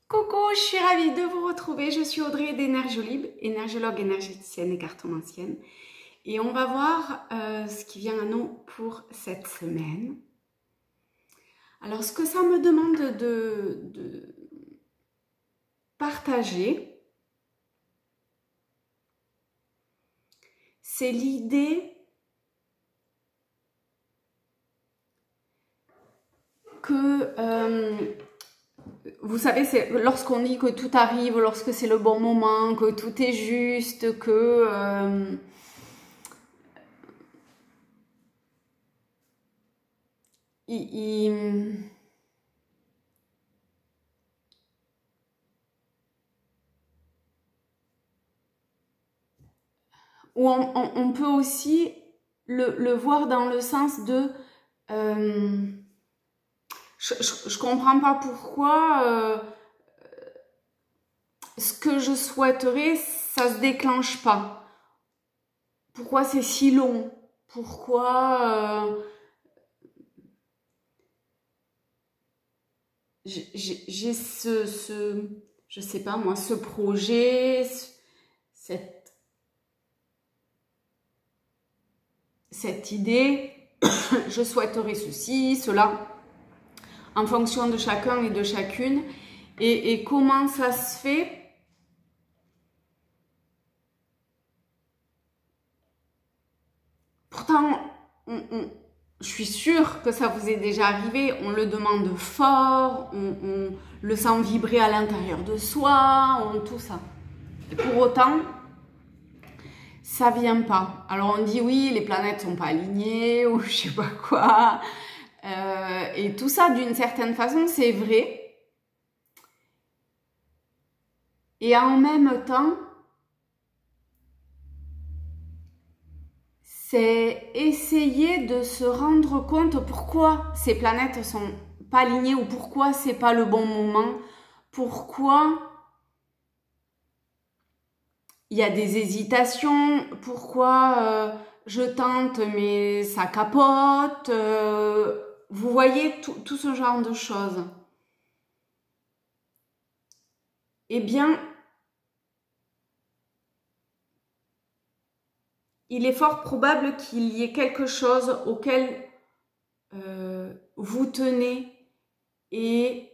Coucou, je suis ravie de vous retrouver. Je suis Audrey d'Énergiolib, énergologue, énergéticienne et cartomancienne. Et on va voir ce qui vient à nous pour cette semaine. Alors, ce que ça me demande de partager, c'est l'idée que... vous savez, c'est lorsqu'on dit que tout arrive, lorsque c'est le bon moment, que tout est juste, que ou on peut aussi le voir dans le sens de je comprends pas pourquoi ce que je souhaiterais, ça se déclenche pas. Pourquoi c'est si long? Pourquoi j'ai je sais pas moi, ce projet, cette idée, je souhaiterais ceci, cela, en fonction de chacun et de chacune, et comment ça se fait? Pourtant, je suis sûre que ça vous est déjà arrivé, on le demande fort, on le sent vibrer à l'intérieur de soi, tout ça. Et pour autant, ça vient pas. Alors on dit oui, les planètes sont pas alignées, ou je sais pas quoi. Et tout ça, d'une certaine façon, c'est vrai. Et en même temps, c'est essayer de se rendre compte pourquoi ces planètes sont pas alignées ou pourquoi c'est pas le bon moment, pourquoi il y a des hésitations, pourquoi je tente mais ça capote, vous voyez tout ce genre de choses. Eh bien, il est fort probable qu'il y ait quelque chose auquel vous tenez et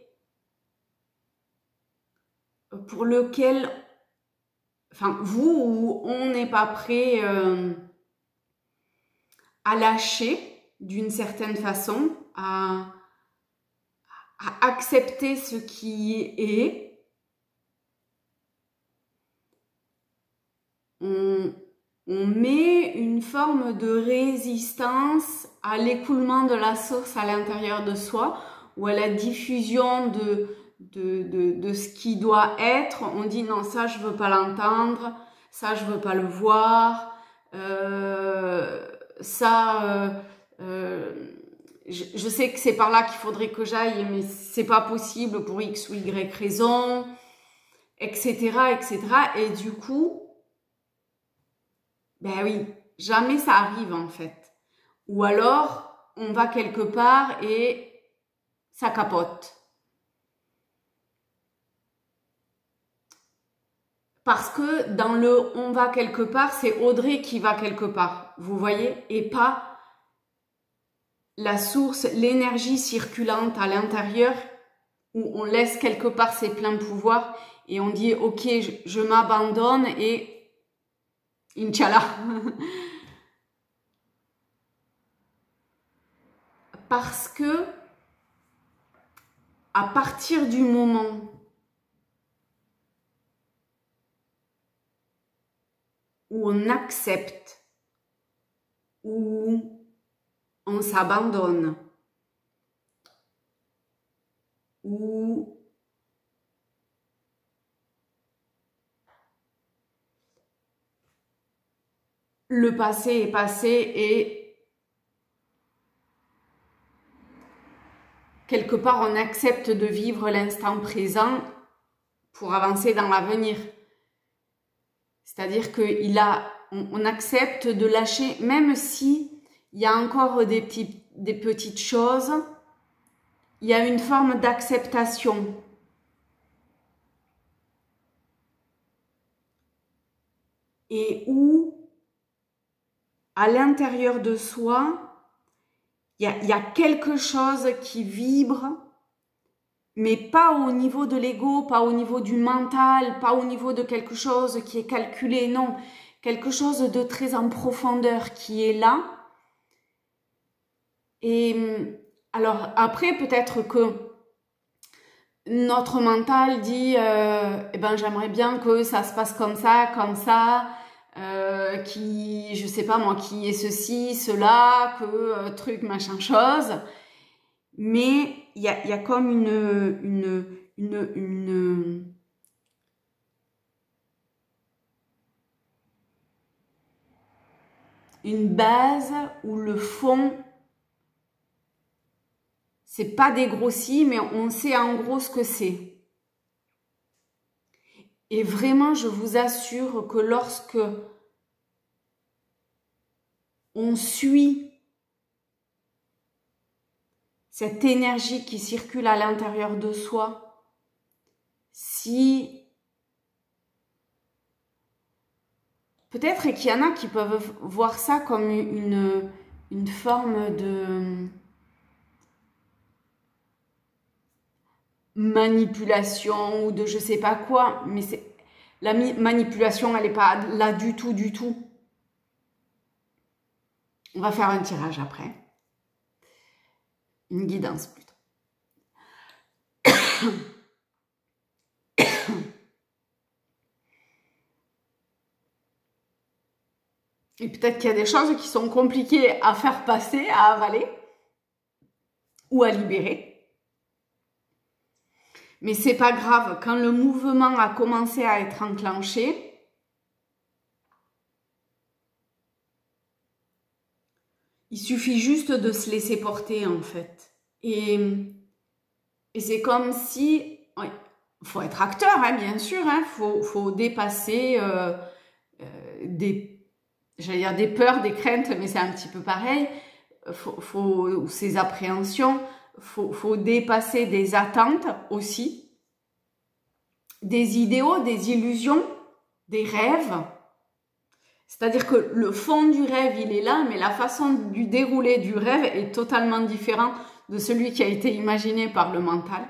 pour lequel, enfin vous ou on n'est pas prêt à lâcher d'une certaine façon, à accepter ce qui est. On met une forme de résistance à l'écoulement de la source à l'intérieur de soi ou à la diffusion de ce qui doit être. On dit non, ça je veux pas l'entendre, ça je veux pas le voir, je sais que c'est par là qu'il faudrait que j'aille, mais c'est pas possible pour X ou Y raison, etc., etc. Et du coup, ben oui, jamais ça arrive en fait. Ou alors, on va quelque part et ça capote. Parce que dans le on va quelque part, c'est Audrey qui va quelque part, vous voyez, et pas la source, l'énergie circulante à l'intérieur où on laisse quelque part ses pleins pouvoirs et on dit ok, je m'abandonne et Inch'Allah. Parce que à partir du moment où on accepte, où on s'abandonne, où le passé est passé et quelque part on accepte de vivre l'instant présent pour avancer dans l'avenir. C'est-à-dire qu'on accepte de lâcher, même si il y a encore des petites choses, il y a une forme d'acceptation. et où, à l'intérieur de soi, il y a quelque chose qui vibre, mais pas au niveau de l'ego, pas au niveau du mental, pas au niveau de quelque chose qui est calculé, non. Quelque chose de très en profondeur qui est là. Et alors après, peut-être que notre mental dit eh ben j'aimerais bien que ça se passe comme ça, qui, je sais pas moi, qui est ceci, cela, que truc, machin, chose. Mais il y a comme une base où le fond, c'est pas dégrossi, mais on sait en gros ce que c'est. Et vraiment, je vous assure que lorsque on suit cette énergie qui circule à l'intérieur de soi, si peut-être qu'il y en a qui peuvent voir ça comme une forme de manipulation ou de je sais pas quoi, mais la manipulation, elle n'est pas là du tout, du tout. On va faire un tirage après. Une guidance plutôt. Et peut-être qu'il y a des choses qui sont compliquées à faire passer, à avaler ou à libérer. Mais c'est pas grave, quand le mouvement a commencé à être enclenché, il suffit juste de se laisser porter en fait. Et c'est comme si, ouais, faut être acteur, hein, bien sûr, hein, faut dépasser j'allais dire des peurs, des craintes, mais c'est un petit peu pareil. Faut ces appréhensions, faut dépasser des attentes aussi, des idéaux, des illusions, des rêves. C'est-à-dire que le fond du rêve, il est là, mais la façon du déroulé du rêve est totalement différente de celui qui a été imaginé par le mental.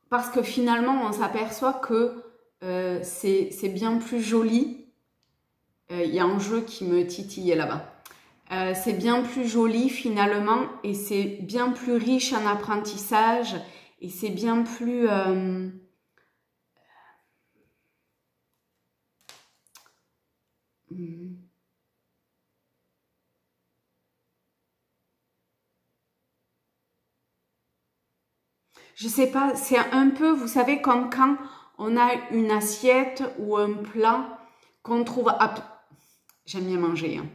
Parce que finalement, on s'aperçoit que c'est bien plus joli. Il y a un jeu qui me titille là-bas. C'est bien plus joli finalement et c'est bien plus riche en apprentissage et c'est bien plus... je sais pas, c'est un peu, vous savez, comme quand on a une assiette ou un plat qu'on trouve... J'aime bien manger, hein,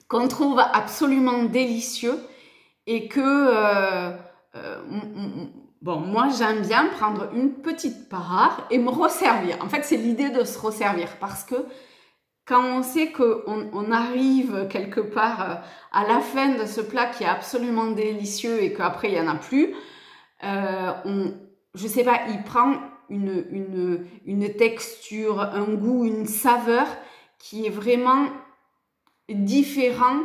qu'on trouve absolument délicieux et que... bon, moi, j'aime bien prendre une petite part et me resservir. En fait, c'est l'idée de se resservir parce que quand on sait qu'on arrive quelque part à la fin de ce plat qui est absolument délicieux et qu'après, il n'y en a plus, je sais pas, il prend une texture, un goût, une saveur qui est vraiment différent.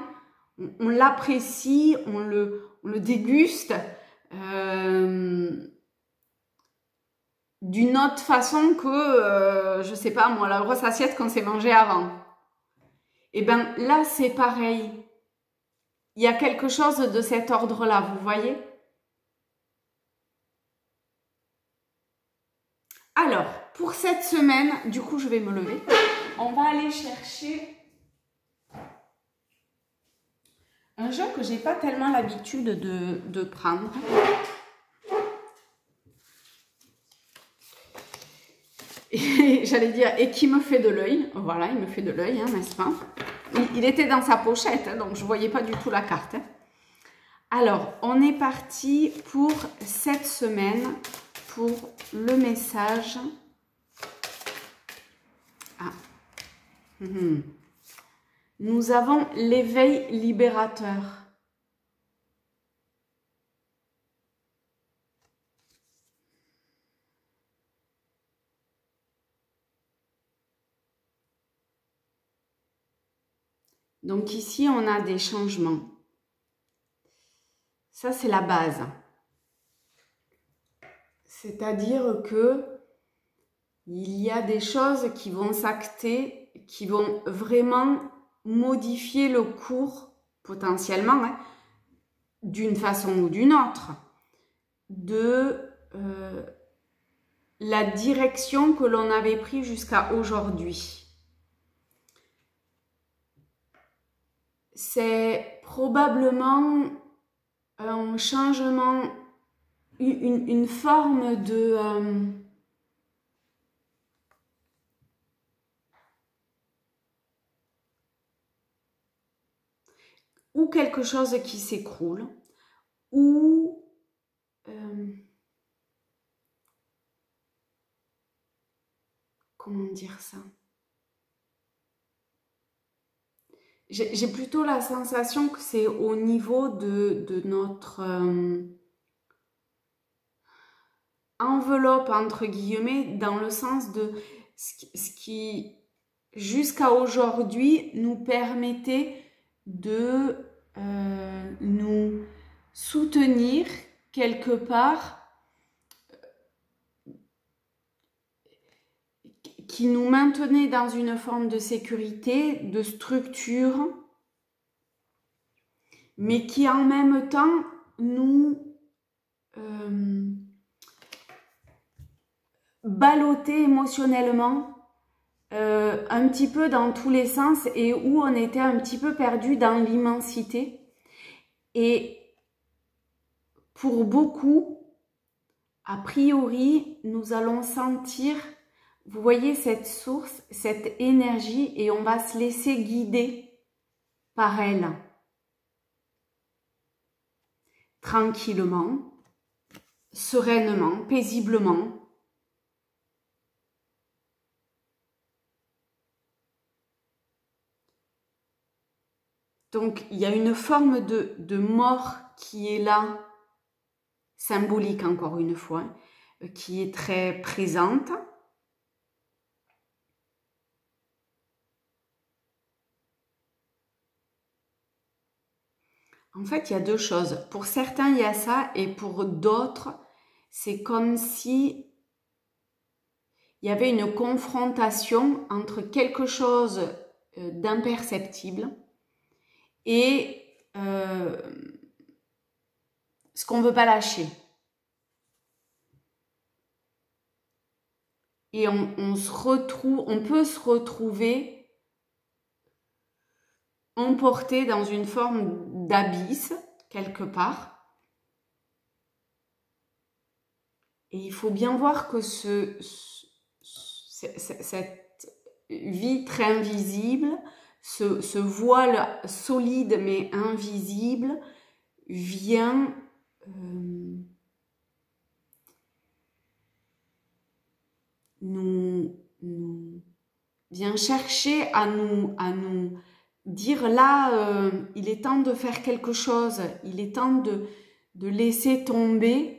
On l'apprécie, on le déguste d'une autre façon que, je sais pas moi, la grosse assiette qu'on s'est mangée avant. Et ben là, c'est pareil. Il y a quelque chose de cet ordre-là, vous voyez? Alors, pour cette semaine, du coup, je vais me lever. On va aller chercher un jeu que j'ai pas tellement l'habitude de prendre. J'allais dire, et qui me fait de l'œil. Voilà, il me fait de l'œil, hein, n'est-ce pas? Il était dans sa pochette, hein, donc je ne voyais pas du tout la carte. Hein. Alors, on est parti pour cette semaine, pour le message. Ah. Nous avons l'éveil libérateur. Donc ici, on a des changements. Ça, c'est la base. C'est-à-dire que il y a des choses qui vont s'acter, qui vont vraiment modifier le cours, potentiellement, hein, d'une façon ou d'une autre, de la direction que l'on avait prise jusqu'à aujourd'hui. C'est probablement un changement, une forme de... ou quelque chose qui s'écroule, ou comment dire ça? J'ai plutôt la sensation que c'est au niveau de notre enveloppe, entre guillemets, dans le sens de ce qui, jusqu'à aujourd'hui, nous permettait de nous soutenir quelque part, qui nous maintenait dans une forme de sécurité, de structure, mais qui en même temps nous ballottait émotionnellement un petit peu dans tous les sens et où on était un petit peu perdu dans l'immensité. Et pour beaucoup, a priori, nous allons sentir, vous voyez, cette source, cette énergie, et on va se laisser guider par elle. Tranquillement, sereinement, paisiblement. Donc, il y a une forme de mort qui est là, symbolique encore une fois, qui est très présente. En fait, il y a deux choses. Pour certains, il y a ça, et pour d'autres, c'est comme si il y avait une confrontation entre quelque chose d'imperceptible et ce qu'on ne veut pas lâcher. Et on peut se retrouver emporté dans une forme d'abysse, quelque part. Et il faut bien voir que cette vitre invisible, ce voile solide mais invisible, vient vient chercher à nous dire là, il est temps de faire quelque chose, il est temps de laisser tomber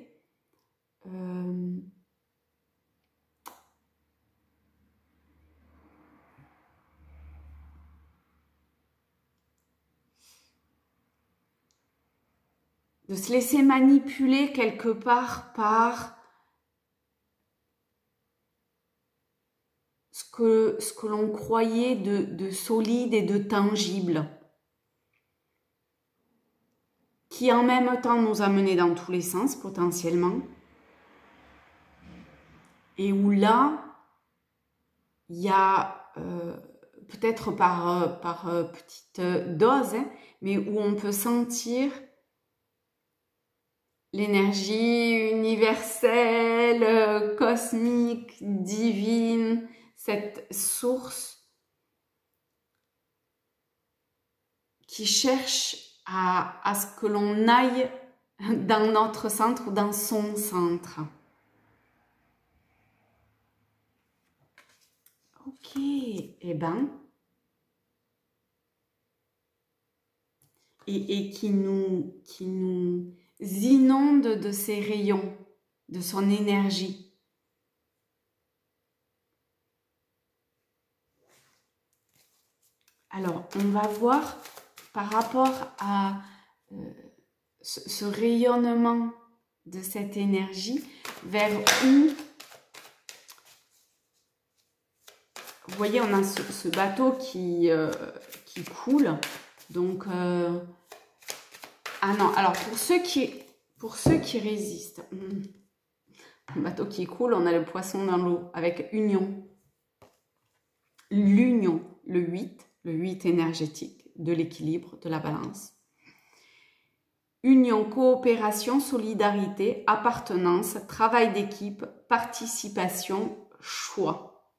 de se laisser manipuler quelque part par ce que l'on croyait de solide et de tangible, qui en même temps nous a menés dans tous les sens potentiellement, et où là, il y a peut-être par petite dose, hein, mais où on peut sentir l'énergie universelle, cosmique, divine, cette source qui cherche à ce que l'on aille dans notre centre ou dans son centre. Ok, eh ben, et qui nous inonde de ses rayons, de son énergie. Alors, on va voir par rapport à ce rayonnement de cette énergie, vers où, vous voyez, on a ce bateau qui coule. Donc, ah non, alors pour ceux qui résistent, un bateau qui coule, on a le poisson dans l'eau avec union. L'union, le 8 énergétique de l'équilibre, de la balance. Union, coopération, solidarité, appartenance, travail d'équipe, participation, choix.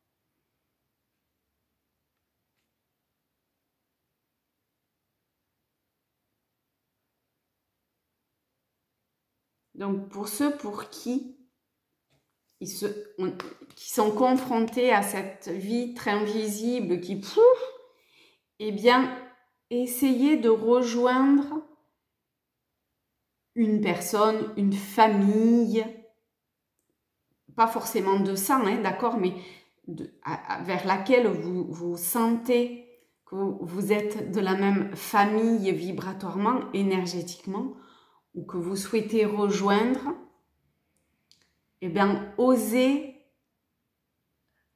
Donc pour ceux pour qui sont confrontés à cette vitre invisible qui pouf, eh bien, essayez de rejoindre une personne, une famille, pas forcément de sang, hein, d'accord, mais vers laquelle vous sentez que vous êtes de la même famille vibratoirement, énergétiquement, ou que vous souhaitez rejoindre, eh bien, osez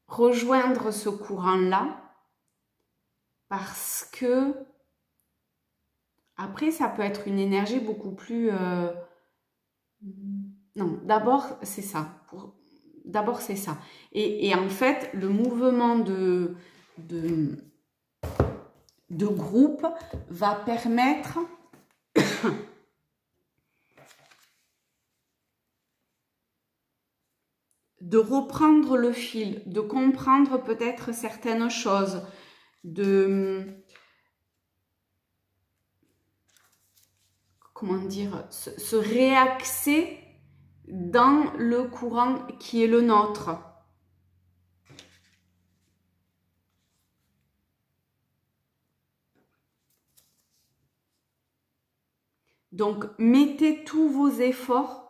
rejoindre ce courant-là, parce que après, ça peut être une énergie beaucoup plus... Non, d'abord, c'est ça. D'abord, c'est ça. Et en fait, le mouvement de groupe va permettre de reprendre le fil, de comprendre peut-être certaines choses, comment dire, se réaxer dans le courant qui est le nôtre. Donc, mettez tous vos efforts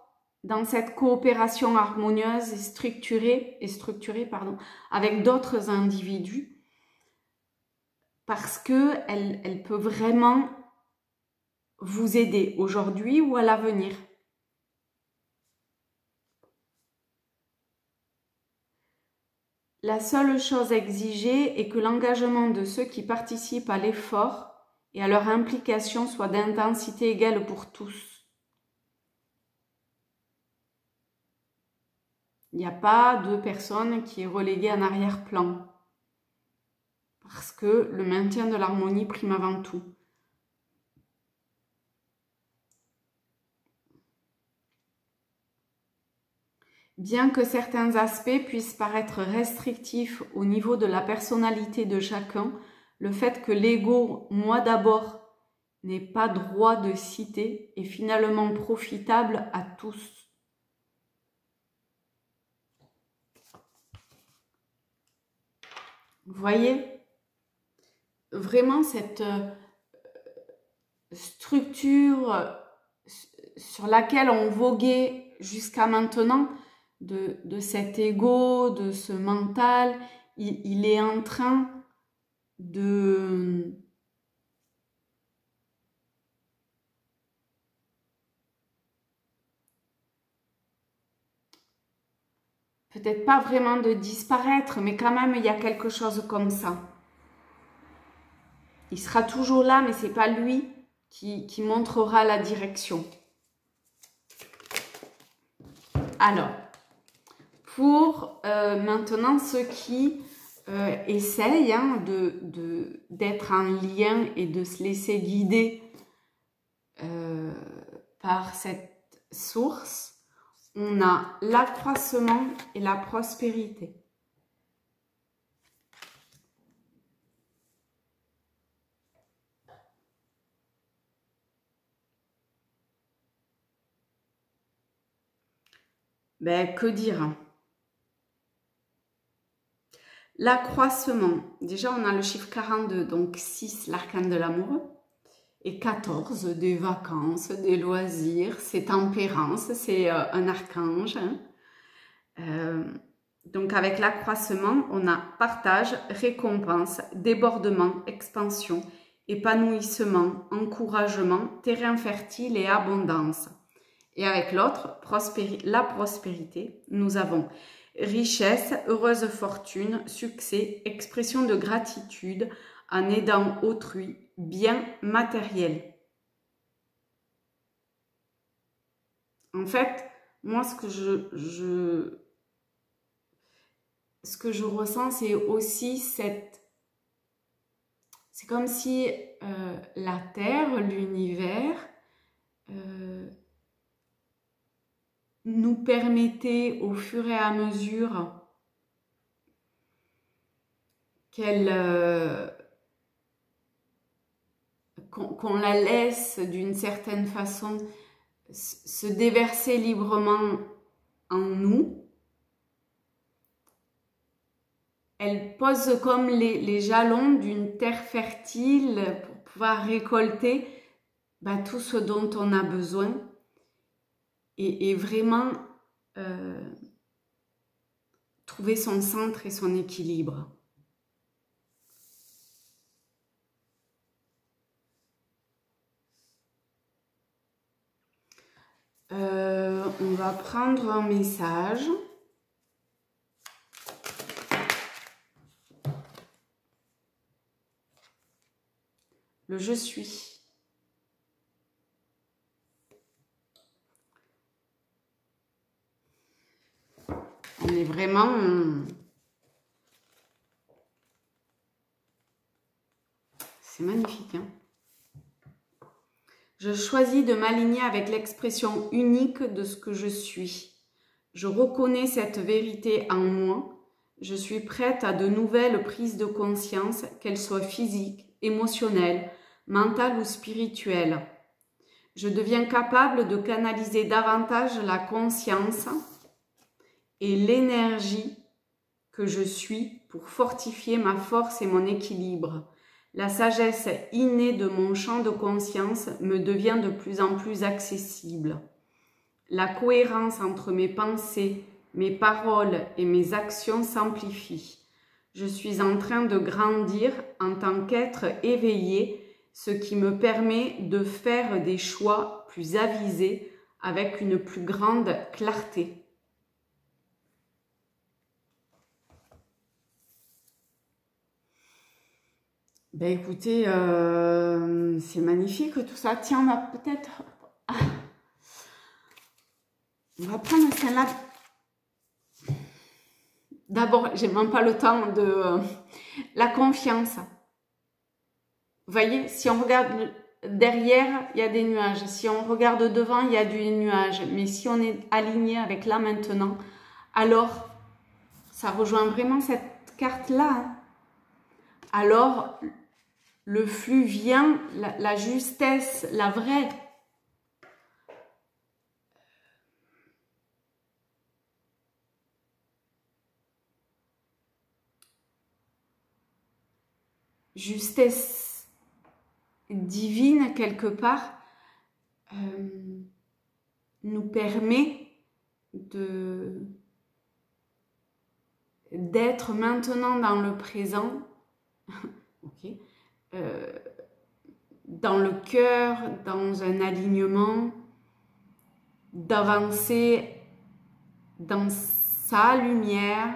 dans cette coopération harmonieuse et structurée, avec d'autres individus, parce qu'elle peut vraiment vous aider aujourd'hui ou à l'avenir. La seule chose exigée est que l'engagement de ceux qui participent à l'effort et à leur implication soit d'intensité égale pour tous. Il n'y a pas de personne qui est reléguée en arrière-plan, parce que le maintien de l'harmonie prime avant tout. Bien que certains aspects puissent paraître restrictifs au niveau de la personnalité de chacun, le fait que l'ego « moi d'abord » n'ait pas droit de citer est finalement profitable à tous. Vous voyez, vraiment cette structure sur laquelle on voguait jusqu'à maintenant, de cet ego, de ce mental, il est en train de... Peut-être pas vraiment de disparaître, mais quand même, il y a quelque chose comme ça. Il sera toujours là, mais ce n'est pas lui qui montrera la direction. Alors, pour maintenant ceux qui essayent d'être en lien et de se laisser guider par cette source, on a l'accroissement et la prospérité. Ben, que dire? L'accroissement, déjà on a le chiffre 42, donc 6, l'arcane de l'amoureux, et 14, des vacances, des loisirs, c'est tempérance, c'est un archange. Donc avec l'accroissement, on a partage, récompense, débordement, expansion, épanouissement, encouragement, terrain fertile et abondance. Et avec l'autre, la prospérité, nous avons richesse, heureuse fortune, succès, expression de gratitude en aidant autrui, bien matériel. En fait, moi, ce que je ressens, c'est aussi cette... C'est comme si la Terre, l'univers, nous permettait au fur et à mesure qu'on la laisse d'une certaine façon se déverser librement en nous. Elle pose comme les jalons d'une terre fertile pour pouvoir récolter tout ce dont on a besoin et vraiment trouver son centre et son équilibre. On va prendre un message. Le je suis. On est vraiment... C'est magnifique, hein? Je choisis de m'aligner avec l'expression unique de ce que je suis. Je reconnais cette vérité en moi. Je suis prête à de nouvelles prises de conscience, qu'elles soient physiques, émotionnelles, mentales ou spirituelles. Je deviens capable de canaliser davantage la conscience et l'énergie que je suis pour fortifier ma force et mon équilibre. La sagesse innée de mon champ de conscience me devient de plus en plus accessible. La cohérence entre mes pensées, mes paroles et mes actions s'amplifie. Je suis en train de grandir en tant qu'être éveillé, ce qui me permet de faire des choix plus avisés avec une plus grande clarté. Ben écoutez, c'est magnifique tout ça. Tiens, on va peut-être... On va prendre celle-là. D'abord, j'ai même pas le temps de... la confiance. Vous voyez, si on regarde derrière, il y a des nuages. Si on regarde devant, il y a des nuages. Mais si on est aligné avec là maintenant, alors ça rejoint vraiment cette carte-là. Hein. Alors... le flux vient, la justesse, la vraie. Justesse divine, quelque part, nous permet d'être maintenant dans le présent. Ok. Dans le cœur, dans un alignement, d'avancer dans sa lumière,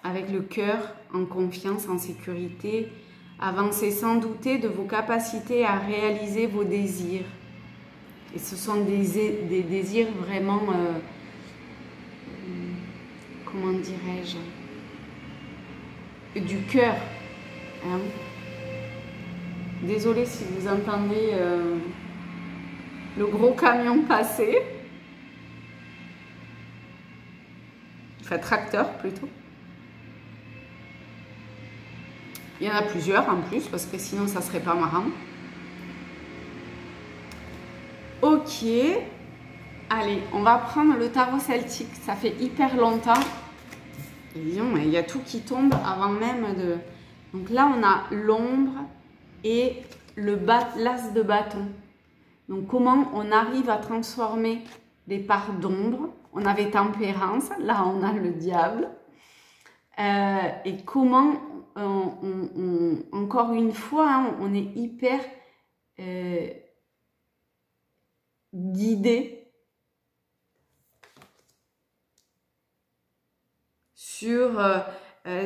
avec le cœur en confiance, en sécurité, avancer sans douter de vos capacités à réaliser vos désirs. Et ce sont des désirs vraiment, comment dirais-je, du cœur. Hein? Désolée si vous entendez le gros camion passer. Enfin, tracteur plutôt. Il y en a plusieurs en plus parce que sinon ça serait pas marrant. Ok. Allez, on va prendre le tarot celtique. Ça fait hyper longtemps. Et disons, il y a tout qui tombe avant même de... Donc là, on a l'ombre et l'as de bâton. Donc comment on arrive à transformer des parts d'ombre on avait tempérance, là on a le diable. Et comment, encore une fois, hein, on est hyper guidé sur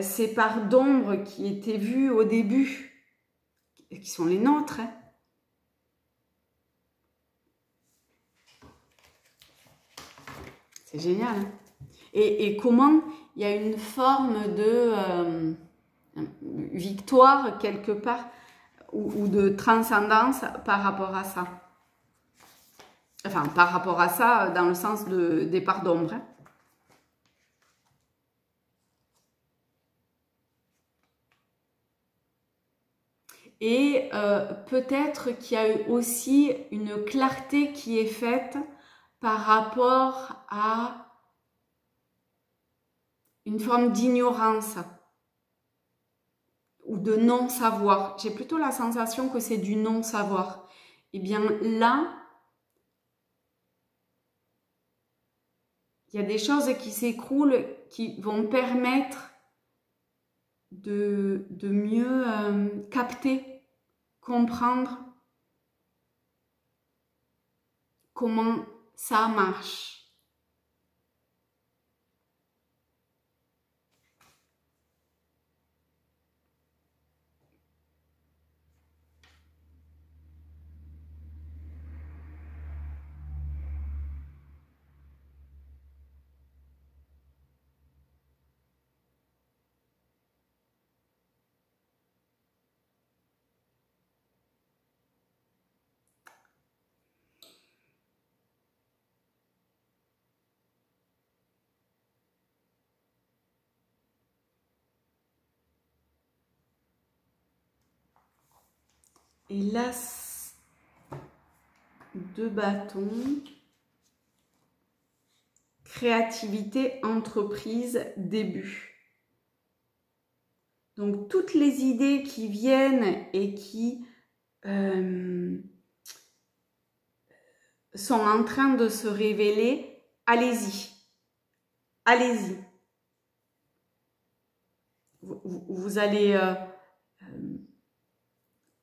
ces parts d'ombre qui étaient vues au début, qui sont les nôtres. Hein. C'est génial. Hein. Et comment il y a une forme de victoire quelque part ou de transcendance par rapport à ça. Enfin, par rapport à ça, dans le sens des parts d'ombre. Hein. Et peut-être qu'il y a eu aussi une clarté qui est faite par rapport à une forme d'ignorance ou de non-savoir. J'ai plutôt la sensation que c'est du non-savoir. Eh bien là, il y a des choses qui s'écroulent, qui vont permettre de mieux capter, comprendre comment ça marche. Et l'as de bâton, créativité, entreprise, début. Donc toutes les idées qui viennent et qui sont en train de se révéler, allez-y. Allez-y. Vous allez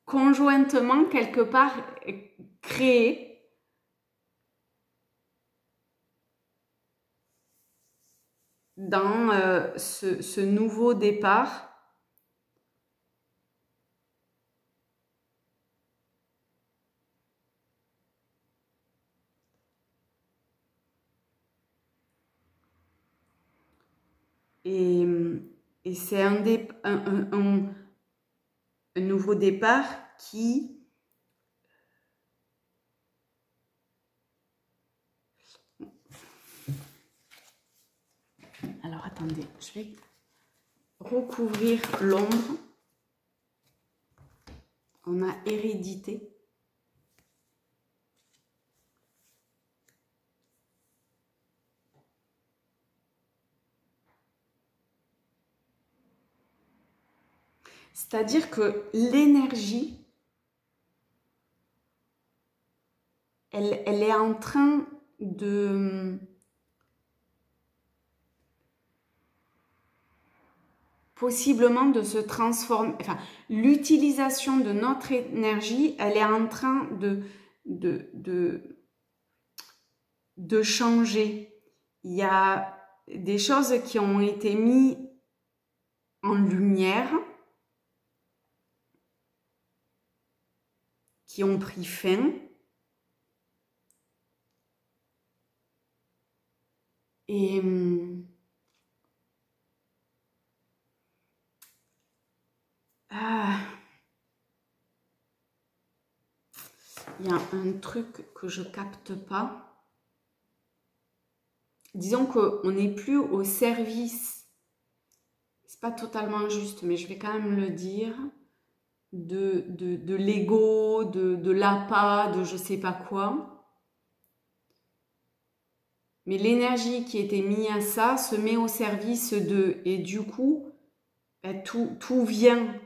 conjointement, quelque part, créer dans ce nouveau départ et c'est un nouveau départ qui alors attendez, je vais recouvrir l'ombre. On a hérédité. C'est-à-dire que l'énergie, elle est en train de possiblement de se transformer. Enfin, l'utilisation de notre énergie, elle est en train de changer. Il y a des choses qui ont été mises en lumière, qui ont pris fin. Et il y a un truc que je capte pas. Disons qu'on n'est plus au service, c'est pas totalement juste, mais je vais quand même le dire, de l'ego, de l'appât, de je sais pas quoi. Mais l'énergie qui était mise à ça se met au service d'eux. Et du coup, ben, tout vient.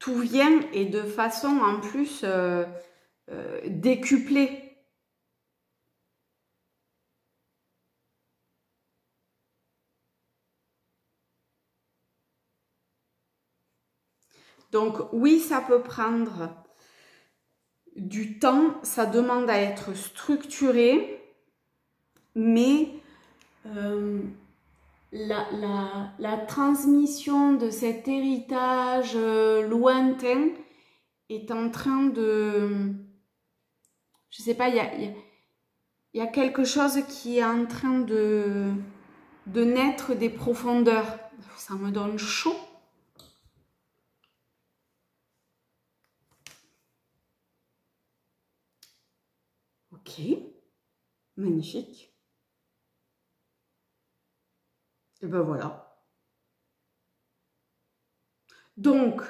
tout vient et de façon en plus décuplée. Donc oui, ça peut prendre du temps, ça demande à être structuré, mais la transmission de cet héritage lointain est en train de... Je sais pas, il y a quelque chose qui est en train de naître des profondeurs. Ça me donne chaud. Ok, magnifique. Et ben voilà. Donc,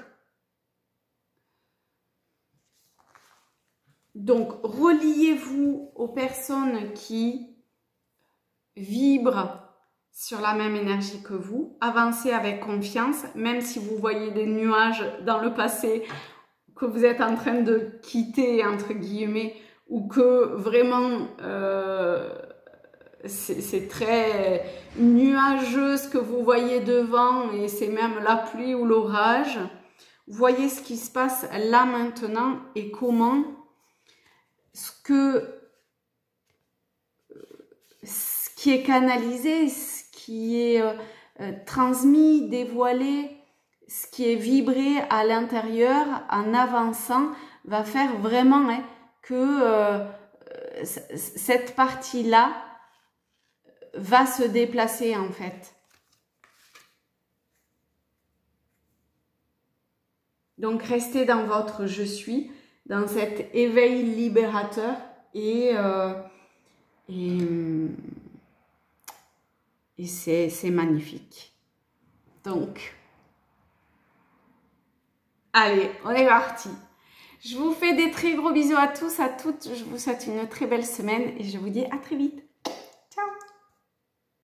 reliez-vous aux personnes qui vibrent sur la même énergie que vous. Avancez avec confiance, même si vous voyez des nuages dans le passé que vous êtes en train de quitter, entre guillemets, ou que vraiment c'est très nuageux ce que vous voyez devant et c'est même la pluie ou l'orage. Voyez ce qui se passe là maintenant et comment ce qui est canalisé, ce qui est transmis, dévoilé, ce qui est vibré à l'intérieur en avançant va faire vraiment que cette partie-là va se déplacer en fait. Donc restez dans votre je suis, dans cet éveil libérateur et c'est magnifique. Donc, allez, on est parti. Je vous fais des très gros bisous à tous, à toutes. Je vous souhaite une très belle semaine et je vous dis à très vite.